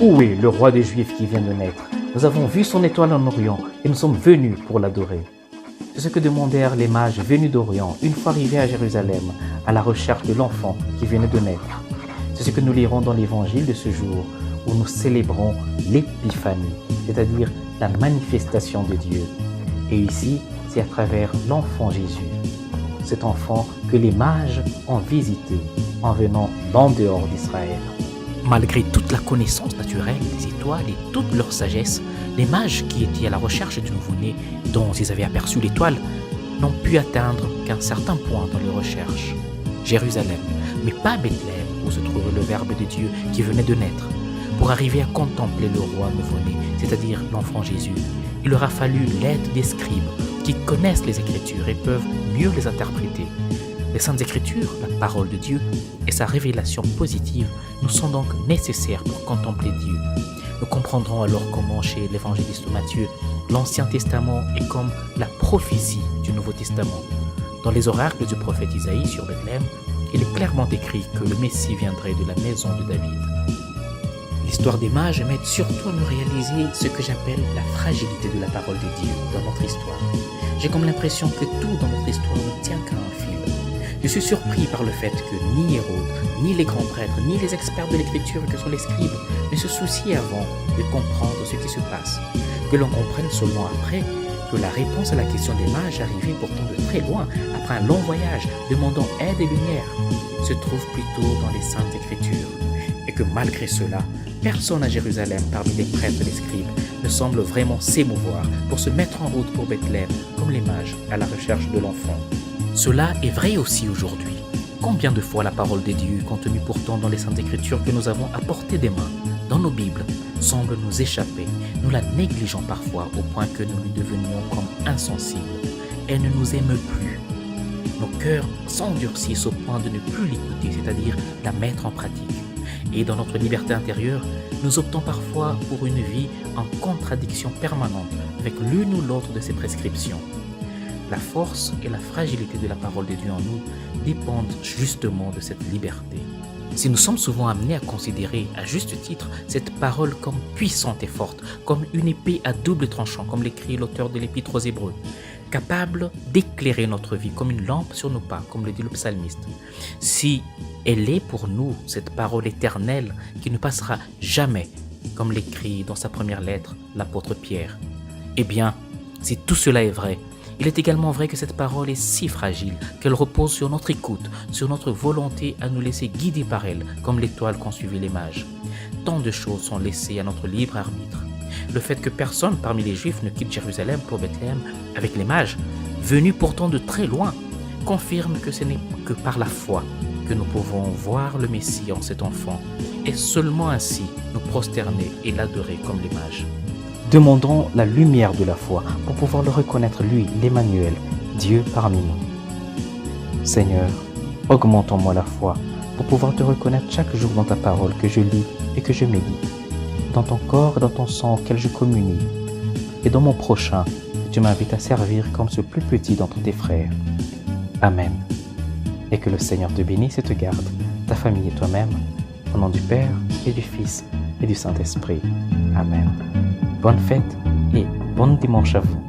Où est le roi des Juifs qui vient de naître? Nous avons vu son étoile en Orient et nous sommes venus pour l'adorer. C'est ce que demandèrent les mages venus d'Orient une fois arrivés à Jérusalem à la recherche de l'enfant qui venait de naître. C'est ce que nous lirons dans l'évangile de ce jour où nous célébrons l'épiphanie, c'est-à-dire la manifestation de Dieu. Et ici, c'est à travers l'enfant Jésus, cet enfant que les mages ont visité en venant d'en dehors d'Israël. Malgré toute la connaissance naturelle des étoiles et toute leur sagesse, les mages qui étaient à la recherche du nouveau-né dont ils avaient aperçu l'étoile n'ont pu atteindre qu'un certain point dans leurs recherches. Jérusalem, mais pas Bethléem où se trouvait le Verbe de Dieu qui venait de naître. Pour arriver à contempler le roi nouveau-né, c'est-à-dire l'enfant Jésus, il leur a fallu l'aide des scribes qui connaissent les Écritures et peuvent mieux les interpréter. Les Saintes Écritures, la parole de Dieu et sa révélation positive nous sont donc nécessaires pour contempler Dieu. Nous comprendrons alors comment chez l'évangéliste Matthieu, l'Ancien Testament est comme la prophétie du Nouveau Testament. Dans les oracles du prophète Isaïe sur Bethléem, il est clairement écrit que le Messie viendrait de la maison de David. L'histoire des mages m'aide surtout à nous réaliser ce que j'appelle la fragilité de la parole de Dieu dans notre histoire. J'ai comme l'impression que tout dans notre histoire ne tient qu'à un fil. Je suis surpris par le fait que ni Hérode, ni les grands prêtres, ni les experts de l'écriture que sont les scribes ne se soucient avant de comprendre ce qui se passe. Que l'on comprenne seulement après que la réponse à la question des mages arrivée pourtant de très loin, après un long voyage demandant aide et lumière, se trouve plutôt dans les Saintes Écritures. Et que malgré cela, personne à Jérusalem parmi les prêtres et les scribes ne semble vraiment s'émouvoir pour se mettre en route pour Bethléem comme les mages à la recherche de l'enfant. Cela est vrai aussi aujourd'hui. Combien de fois la parole de Dieu, contenue pourtant dans les Saintes Écritures que nous avons à portée des mains, dans nos Bibles, semble nous échapper, nous la négligeons parfois au point que nous lui devenions comme insensibles. Elle ne nous aime plus. Nos cœurs s'endurcissent au point de ne plus l'écouter, c'est-à-dire la mettre en pratique. Et dans notre liberté intérieure, nous optons parfois pour une vie en contradiction permanente avec l'une ou l'autre de ses prescriptions. La force et la fragilité de la parole de Dieu en nous dépendent justement de cette liberté. Si nous sommes souvent amenés à considérer, à juste titre, cette parole comme puissante et forte, comme une épée à double tranchant, comme l'écrit l'auteur de l'Épître aux Hébreux, capable d'éclairer notre vie comme une lampe sur nos pas, comme le dit le psalmiste. Si elle est pour nous cette parole éternelle qui ne passera jamais, comme l'écrit dans sa première lettre l'apôtre Pierre, eh bien, si tout cela est vrai, il est également vrai que cette parole est si fragile qu'elle repose sur notre écoute, sur notre volonté à nous laisser guider par elle, comme l'étoile qu'ont suivi les mages. Tant de choses sont laissées à notre libre arbitre. Le fait que personne parmi les Juifs ne quitte Jérusalem pour Bethléem avec les mages, venus pourtant de très loin, confirme que ce n'est que par la foi que nous pouvons voir le Messie en cet enfant et seulement ainsi nous prosterner et l'adorer comme les mages. Demandons la lumière de la foi pour pouvoir le reconnaître, lui, l'Emmanuel, Dieu parmi nous. Seigneur, augmente en moi la foi pour pouvoir te reconnaître chaque jour dans ta parole que je lis et que je médite, dans ton corps et dans ton sang auquel je communie, et dans mon prochain que tu m'invites à servir comme ce plus petit d'entre tes frères. Amen. Et que le Seigneur te bénisse et te garde, ta famille et toi-même, au nom du Père et du Fils et du Saint-Esprit. Amen. Bonne fête et bon dimanche à vous.